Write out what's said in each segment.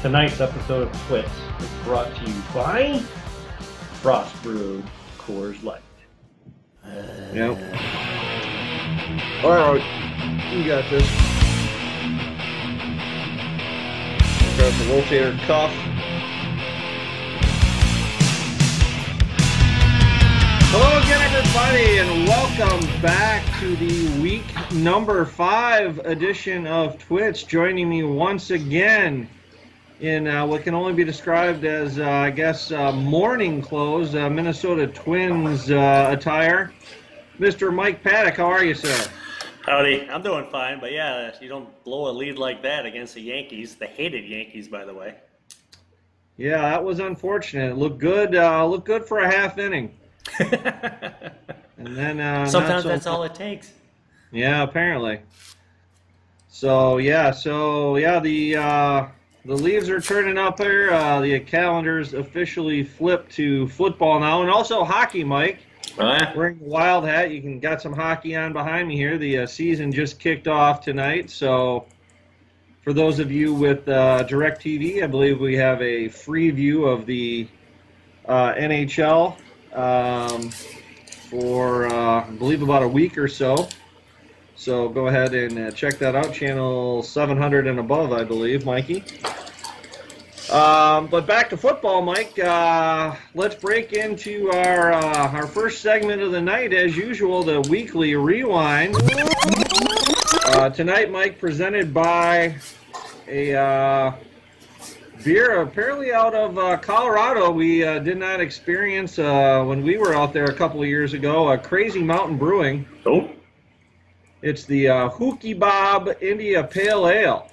Tonight's episode of TWITS is brought to you by Frost Brewed Coors Light. Yep. Alright, you got this. Got the rotator cuff. Hello again, everybody, and welcome back to the week number 5 edition of TWITS. Joining me once again in what can only be described as, morning clothes, Minnesota Twins attire, Mr. Mike Paddock. How are you, sir? Howdy. I'm doing fine, but yeah, you don't blow a lead like that against the Yankees, the hated Yankees, by the way. Yeah, that was unfortunate. It looked good for a half inning. And then sometimes that's all it takes. Yeah, apparently. So the leaves are turning up here. The calendar's officially flipped to football now, and also hockey, Mike. Wearing the wild hat, you got some hockey on behind me here. The season just kicked off tonight, so for those of you with DirecTV, I believe we have a free view of the NHL for I believe about a week or so. So go ahead and check that out, channel 700 and above, I believe, Mikey. But back to football, Mike. Let's break into our first segment of the night, as usual, the weekly rewind. Tonight, Mike, presented by a beer apparently out of Colorado. We did not experience when we were out there a couple of years ago. Crazy Mountain Brewing. Oh. It's the Hookie Bob India Pale Ale.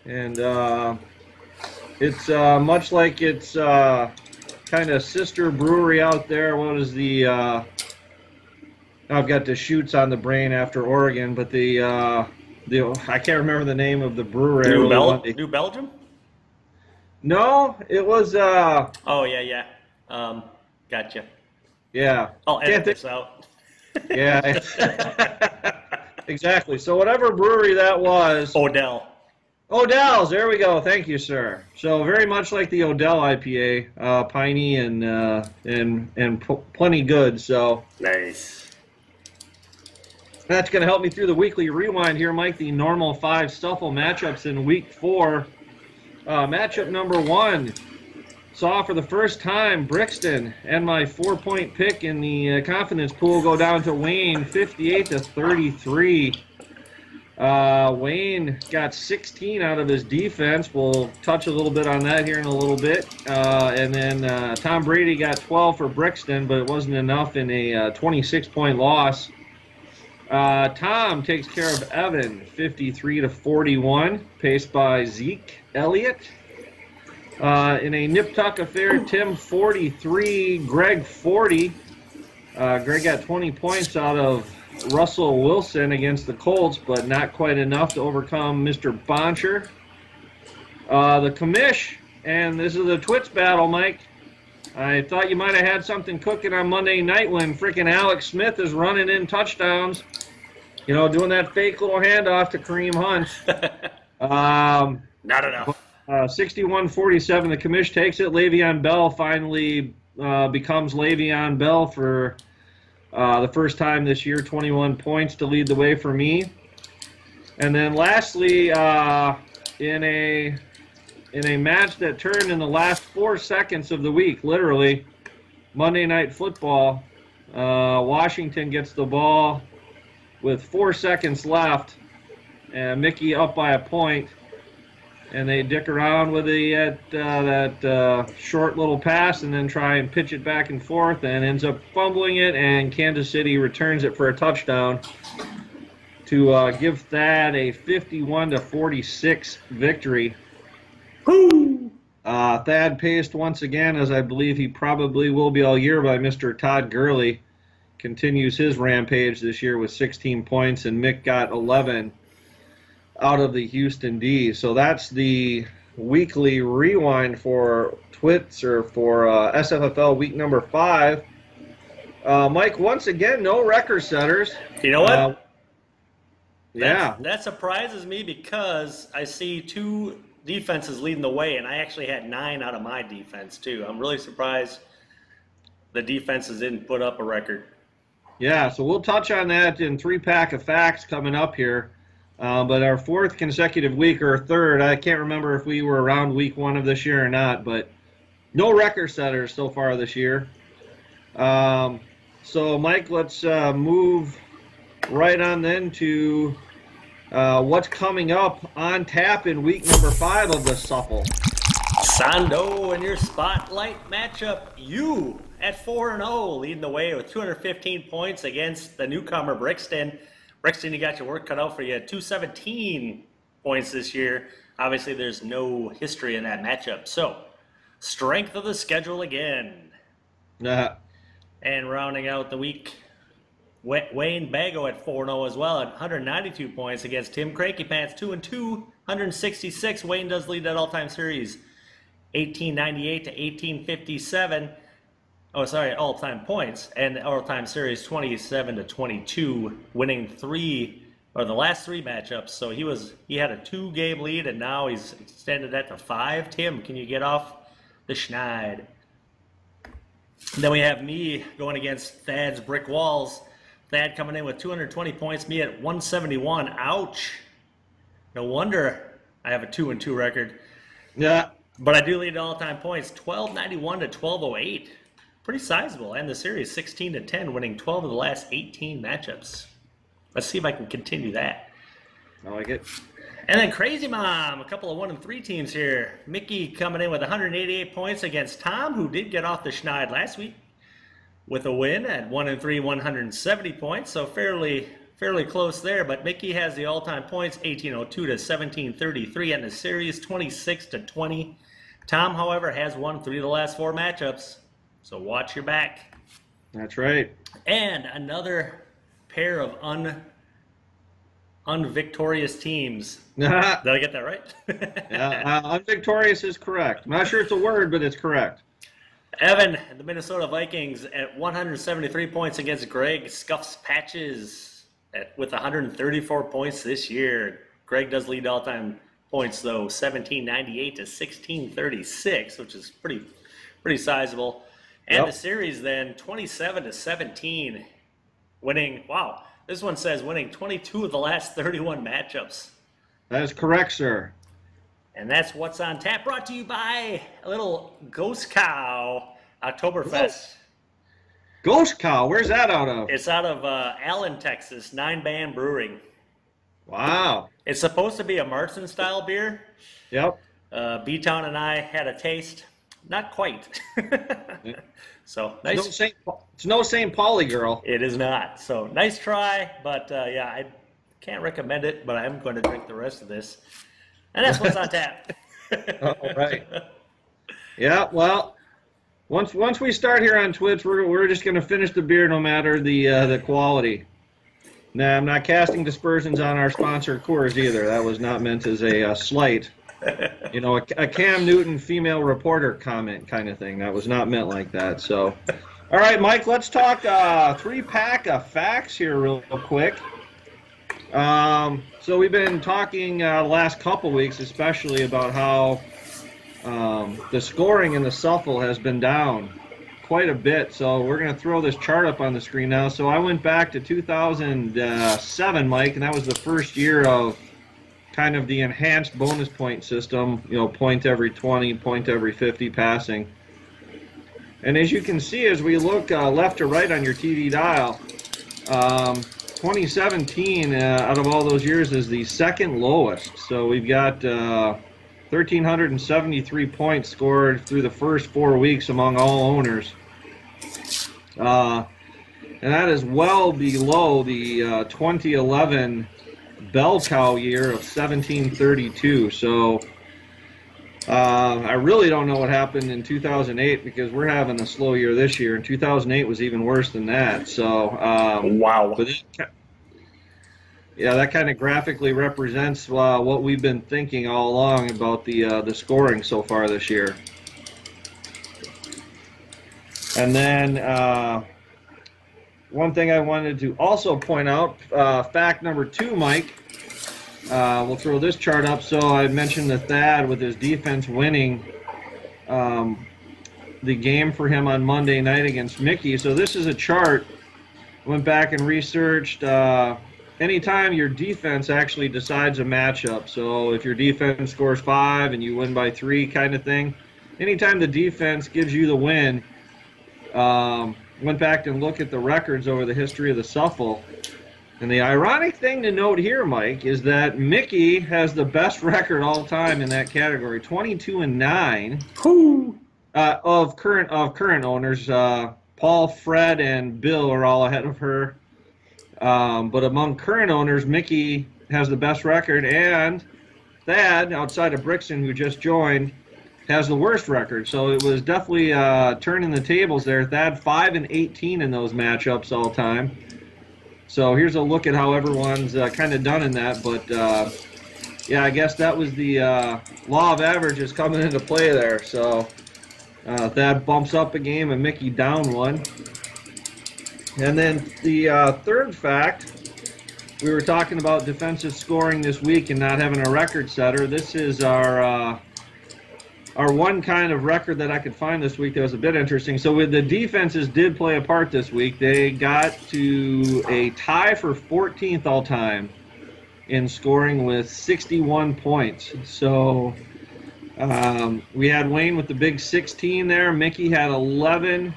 And it's much like its kind of sister brewery out there. What is the I've got the shoots on the brain after Oregon, but the I can't remember the name of the brewery. New Belgium? No, it was Oh yeah. Gotcha. Yeah. I'll edit this out. Yeah. Exactly. So whatever brewery that was. Odell's, there we go. Thank you, sir. So very much like the Odell IPA, piney and plenty good. So nice. That's going to help me through the weekly rewind here, Mike. The normal 5 Stuffle matchups in Week 4. Matchup number 1 saw for the first time Brixton and my 4-point pick in the confidence pool go down to Wayne, 58-33. Wayne got 16 out of his defense. We'll touch a little bit on that here in a little bit. And then Tom Brady got 12 for Brixton, but it wasn't enough in a 26-point loss. Tom takes care of Evan, 53-41, paced by Zeke Elliott. In a nip-tuck affair, Tim 43, Greg 40. Greg got 20 points out of Russell Wilson against the Colts, but not quite enough to overcome Mr. Boncher. The commish, and this is the Twits battle, Mike. I thought you might have had something cooking on Monday night when frickin' Alex Smith is running in touchdowns. You know, doing that fake little handoff to Kareem Hunt. Not enough. 61-47, the commish takes it. Le'Veon Bell finally becomes Le'Veon Bell for the first time this year, 21 points to lead the way for me. And then lastly, in a match that turned in the last 4 seconds of the week, literally, Monday Night Football, Washington gets the ball with 4 seconds left, and Mickey up by a point. And they dick around with that short little pass and then try and pitch it back and forth and ends up fumbling it, and Kansas City returns it for a touchdown to give Thad a 51-46 victory. Woo! Thad paced once again, as I believe he probably will be all year, by Mr. Todd Gurley. Continues his rampage this year with 16 points, and Mick got 11 out of the Houston D. So that's the weekly rewind for Twits, or for SFFL week number 5. Mike, once again, no record setters. You know what? Yeah. That surprises me because I see two defense is leading the way, and I actually had 9 out of my defense too. I'm really surprised the defenses didn't put up a record. Yeah, so we'll touch on that in 3-pack of facts coming up here. But our 4th consecutive week, or 3rd, I can't remember if we were around week 1 of this year or not, but no record setters so far this year. So, Mike, let's move right on then to what's coming up on tap in week number 5 of the Shuffle. Sondo in your spotlight matchup. You at 4-0, leading the way with 215 points against the newcomer Brixton. Brixton, you got your work cut out for you at 217 points this year. Obviously, there's no history in that matchup. So, strength of the schedule again. And rounding out the week, Wayne Bago at 4-0 as well at 192 points against Tim Cranky Pants, 2-2, 166. Wayne does lead that all-time series, 1898 to 1857. Oh, sorry, all-time points, and all-time series 27 to 22, winning the last 3 matchups. So he had a 2-game lead, and now he's extended that to 5. Tim, can you get off the schneid? Then we have me going against Thad's Brick Walls. Thad coming in with 220 points, me at 171. Ouch. No wonder I have a 2-2 record. Yeah. But I do lead all-time points, 1291 to 1208. Pretty sizable. And the series 16 to 10, winning 12 of the last 18 matchups. Let's see if I can continue that. I like it. And then Crazy Mom, a couple of 1 and 3 teams here. Mickey coming in with 188 points against Tom, who did get off the schneid last week with a win at 1 and 3, 170 points. So fairly close there. But Mickey has the all-time points, 1802 to 1733, and the series 26 to 20. Tom, however, has won 3 of the last 4 matchups. So watch your back. That's right. And another pair of unvictorious teams. Did I get that right? Yeah, unvictorious is correct. I'm not sure it's a word, but it's correct. Evan, the Minnesota Vikings at 173 points against Greg Scuffs Patches with 134 points this year. Greg does lead all-time points, though, 1798 to 1636, which is pretty sizable. And the series then 27 to 17, winning. Wow, this one says winning 22 of the last 31 matchups. That is correct, sir. And that's what's on tap. Brought to you by a little Ghost Cow Oktoberfest. Ghost Cow, where's that out of? It's out of Allen, Texas. 9-Band Brewing. Wow. It's supposed to be a Martin style beer. Yep. B-Town and I had a taste. Not quite. So nice. It's no St. Pauli girl. It is not. So nice try, but yeah, I can't recommend it. But I'm going to drink the rest of this, and that's what's on tap. All right. Yeah. Well, once we start here on TWITS, we're just going to finish the beer no matter the quality. Now, I'm not casting dispersions on our sponsor Coors either. That was not meant as a slight. You know, a Cam Newton female reporter comment kind of thing. That was not meant like that. So, all right, Mike, let's talk 3-pack of facts here real quick. So we've been talking the last couple weeks, especially about how the scoring in the Shuffle has been down quite a bit. So we're going to throw this chart up on the screen now. So I went back to 2007, Mike, and that was the first year of kind of the enhanced bonus point system, you know, point every 20, point every 50 passing. And as you can see, as we look left to right on your TV dial, 2017 out of all those years is the second lowest. So we've got 1,373 points scored through the first 4 weeks among all owners. And that is well below the 2011 bell cow year of 1732. So I really don't know what happened in 2008 because we're having a slow year this year, and 2008 was even worse than that. So wow. But yeah, that kind of graphically represents what we've been thinking all along about the scoring so far this year. And then one thing I wanted to also point out, fact number 2, Mike, we'll throw this chart up. So I mentioned the Thad with his defense winning the game for him on Monday night against Mickey. So this is a chart. Went back and researched anytime your defense actually decides a matchup. So if your defense scores 5 and you win by 3 kind of thing, anytime the defense gives you the win, went back and looked at the records over the history of the Suffle. And the ironic thing to note here, Mike, is that Mickey has the best record all time in that category, 22-9 of current owners. Paul, Fred, and Bill are all ahead of her. But among current owners, Mickey has the best record, and Thad, outside of Brixton, who just joined, has the worst record. So it was definitely turning the tables there. Thad 5-18 in those matchups all time. So here's a look at how everyone's kind of done in that. But yeah, I guess that was the law of averages coming into play there. So Thad bumps up a game and Mickey down one. And then the third fact, we were talking about defensive scoring this week and not having a record setter. This is our one kind of record that I could find this week that was a bit interesting. So with the defenses did play a part this week. They got to a tie for 14th all time in scoring with 61 points. So we had Wayne with the big 16 there. Mickey had 11.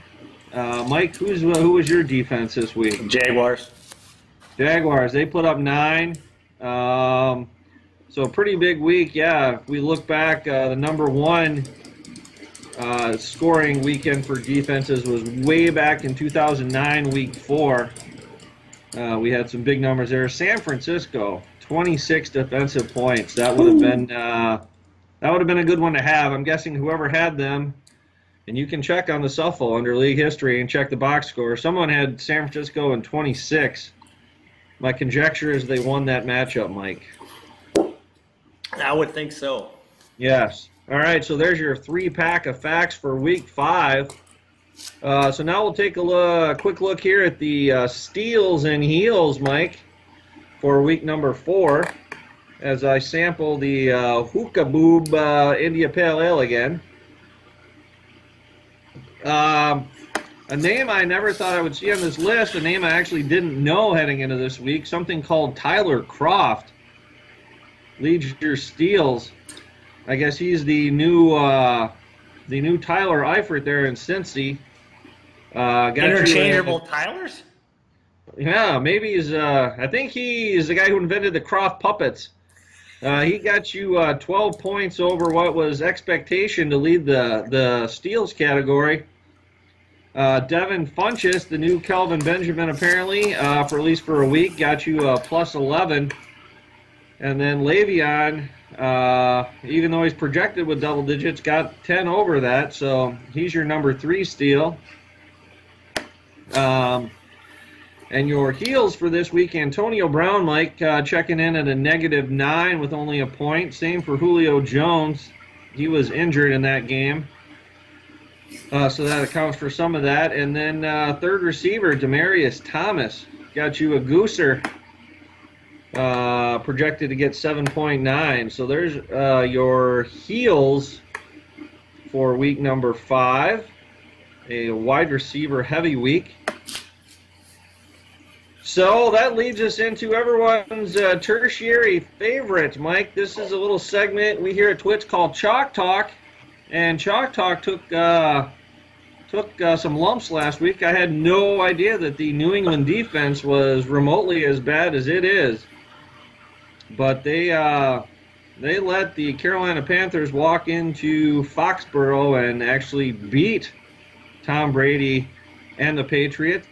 Mike, who was your defense this week? Jaguars. Jaguars. They put up 9. So pretty big week, yeah. If we look back, the number 1 scoring weekend for defenses was way back in 2009, week 4. We had some big numbers there. San Francisco, 26 defensive points. That would have been a good one to have. I'm guessing whoever had them, and you can check on the Suffle under league history and check the box score. Someone had San Francisco in 26. My conjecture is they won that matchup, Mike. I would think so. Yes. All right, so there's your 3-pack of facts for week 5. So now we'll take a quick look here at the steals and heels, Mike, for week number 4, as I sample the Hookah Boob India Pale Ale again. A name I never thought I would see on this list, a name I actually didn't know heading into this week, something called Tyler Croft. Leads your steals. I guess he's the new Tyler Eifert there in Cincy. Interchangeable Tylers? Yeah, maybe he's. I think he is the guy who invented the Croft puppets. He got you 12 points over what was expectation to lead the steals category. Devin Funchess, the new Kelvin Benjamin, apparently, for at least for a week, got you plus 11. And then Le'Veon, even though he's projected with double digits, got 10 over that. So he's your number 3 steal. And your heels for this week, Antonio Brown, Mike, checking in at a -9 with only a point. Same for Julio Jones. He was injured in that game. So that accounts for some of that. And then third receiver, Demaryius Thomas, got you a gooser. Projected to get 7.9. So there's your heels for week number 5. A wide receiver heavy week. So that leads us into everyone's tertiary favorite, Mike. This is a little segment we here at TWITS called Chalk Talk. And Chalk Talk took some lumps last week. I had no idea that the New England defense was remotely as bad as it is. But they let the Carolina Panthers walk into Foxborough and actually beat Tom Brady and the Patriots.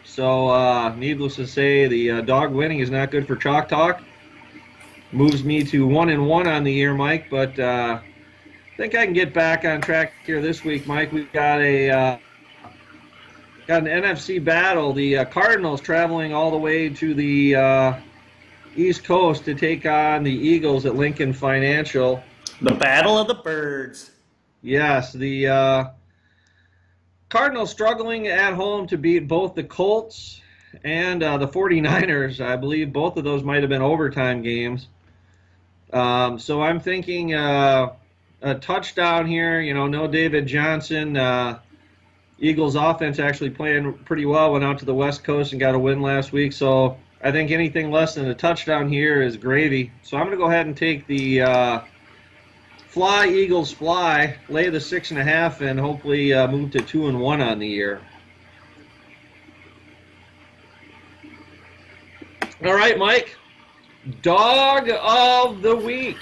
So needless to say, the dog winning is not good for Chalk Talk. Moves me to 1-1 on the year, Mike. But I think I can get back on track here this week, Mike. We've got an NFC battle. The Cardinals traveling all the way to the East Coast to take on the Eagles at Lincoln Financial. The Battle of the Birds. Yes, the Cardinals struggling at home to beat both the Colts and the 49ers. I believe both of those might have been overtime games. So I'm thinking a touchdown here. You know, no David Johnson. Eagles offense actually playing pretty well. Went out to the West Coast and got a win last week. So I think anything less than a touchdown here is gravy. So I'm going to go ahead and take the fly, Eagles fly, lay the 6.5, and hopefully move to 2-1 on the year. All right, Mike. Dog of the week.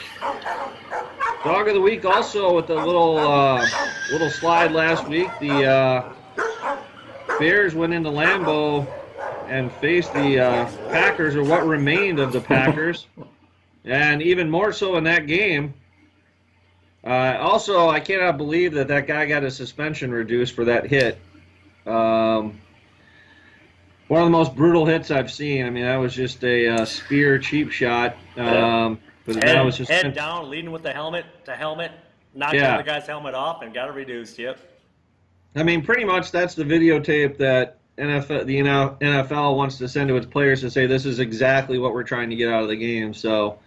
Dog of the week also with a little slide last week. The Bears went into Lambeau and faced the Packers, or what remained of the Packers. And even more so in that game. Also, I cannot believe that guy got his suspension reduced for that hit. One of the most brutal hits I've seen. I mean, that was just a spear cheap shot. But that was just head down, leading with the helmet to helmet, knocked the other guy's helmet off, and got it reduced. Yep. I mean, pretty much that's the videotape that the NFL wants to send to its players to say this is exactly what we're trying to get out of the game. So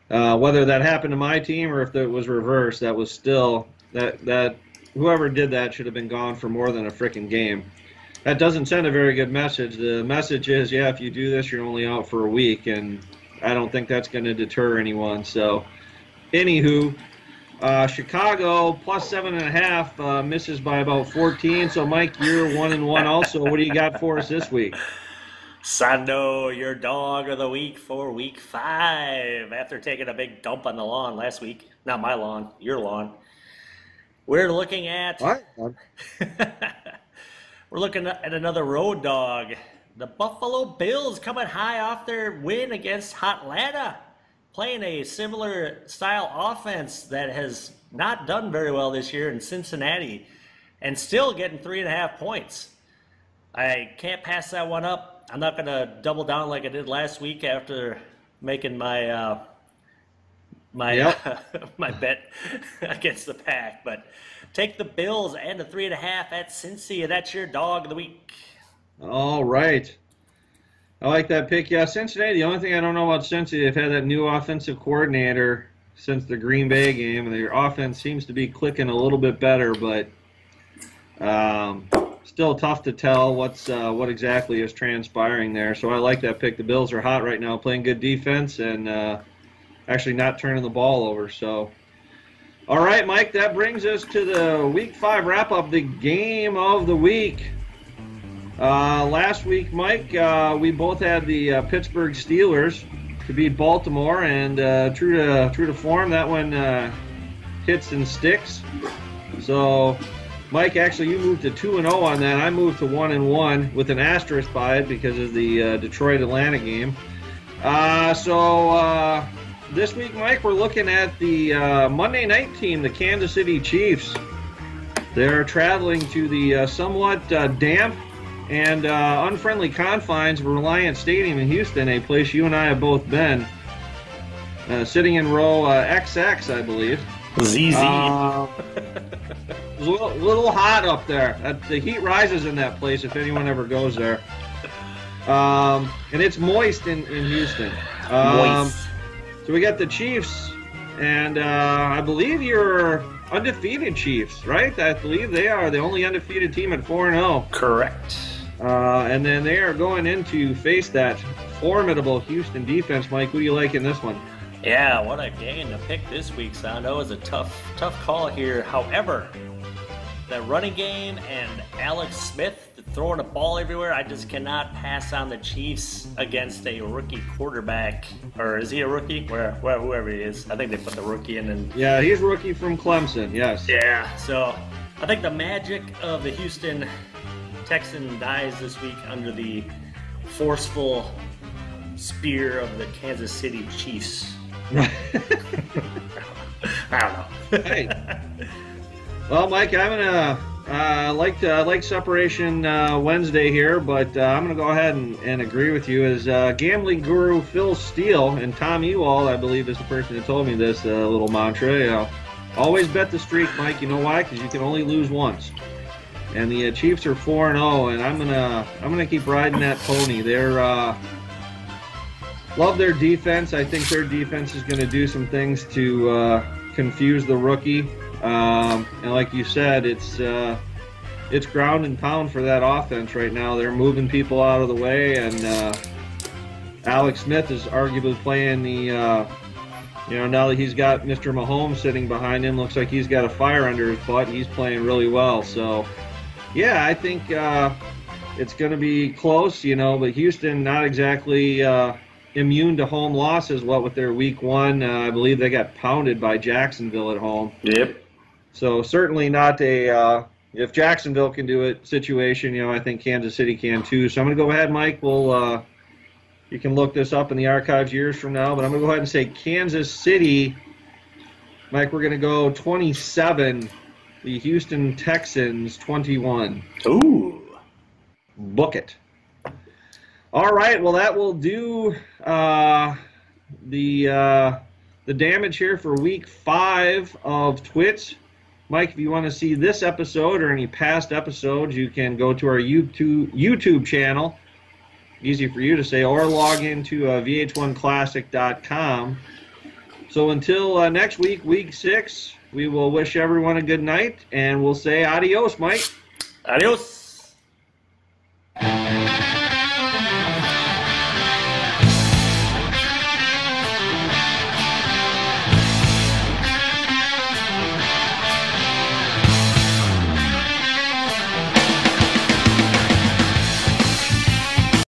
whether that happened to my team or if it was reversed, that was still that whoever did that should have been gone for more than a freaking game. That doesn't send a very good message. The message is, yeah, if you do this, you're only out for a week, and I don't think that's going to deter anyone. So, anywho, Chicago plus 7.5 misses by about 14. So, Mike, you're 1-1 also. What do you got for us this week? Sondo, your dog of the week for week 5. After taking a big dump on the lawn last week. Not my lawn, your lawn. We're looking at... What? We're looking at another road dog. The Buffalo Bills coming high off their win against Atlanta, playing a similar style offense that has not done very well this year in Cincinnati, and still getting 3.5 points. I can't pass that one up. I'm not going to double down like I did last week after making my my bet against the Pack, but take the Bills and the 3.5 at Cincy, and that's your dog of the week. All right. I like that pick. Yeah, Cincinnati, the only thing I don't know about Cincy, they've had that new offensive coordinator since the Green Bay game, and their offense seems to be clicking a little bit better, but still tough to tell what exactly is transpiring there. So I like that pick. The Bills are hot right now, playing good defense and actually not turning the ball over. So, all right, Mike, that brings us to the Week 5 wrap-up, the game of the week. Last week, Mike, we both had the Pittsburgh Steelers to beat Baltimore, and true to form, that one hits and sticks. So, Mike, actually, you moved to 2-0 on that. I moved to 1-1 with an asterisk by it because of the Detroit-Atlanta game. So this week, Mike, we're looking at the Monday night team, the Kansas City Chiefs. They're traveling to the somewhat damp and unfriendly confines of Reliant Stadium in Houston, a place you and I have both been, sitting in row XX, I believe. ZZ. It's a little hot up there. The heat rises in that place if anyone ever goes there. And it's moist in Houston. Moist. So we got the Chiefs, and I believe you're undefeated Chiefs, right? I believe they are the only undefeated team at 4-0. Correct. And then they are going in to face that formidable Houston defense. Mike, who do you like in this one? Yeah, what a game to pick this week, Sondo. Is a tough call here. However, the running game and Alex Smith throwing the ball everywhere, I just cannot pass on the Chiefs against a rookie quarterback. Or is he a rookie? Whoever he is. I think they put the rookie in. And yeah, he's rookie from Clemson, yes. Yeah, so I think the magic of the Houston Texan dies this week under the forceful spear of the Kansas City Chiefs. I don't know. Hey. Well, Mike, I'm gonna like Separation Wednesday here, but I'm gonna go ahead and agree with you. As gambling guru Phil Steele and Tom Ewald, I believe, is the person who told me this little mantra. You know, always bet the streak, Mike. You know why? Because you can only lose once. And the Chiefs are 4-0, and I'm gonna keep riding that pony. They're love their defense. I think their defense is going to do some things to confuse the rookie. And like you said, it's ground and pound for that offense right now. They're moving people out of the way, and Alex Smith is arguably playing the, now that he's got Mr. Mahomes sitting behind him, looks like he's got a fire under his butt. He's playing really well. So, yeah, I think it's going to be close, but Houston not exactly immune to home losses, with their week one. I believe they got pounded by Jacksonville at home. Yep. So certainly not a if Jacksonville can do it situation, I think Kansas City can too. So I'm going to go ahead, Mike. You can look this up in the archives years from now, but I'm going to go ahead and say Kansas City. Mike, we're going to go 27. The Houston Texans 21. Ooh. Book it. All right, well, that will do the damage here for week 5 of TWITS. Mike, if you want to see this episode or any past episodes, you can go to our YouTube channel. Easy for you to say, or log into vh1classic.com. So until next week, week 6, we will wish everyone a good night, and we'll say adios, Mike. Adios.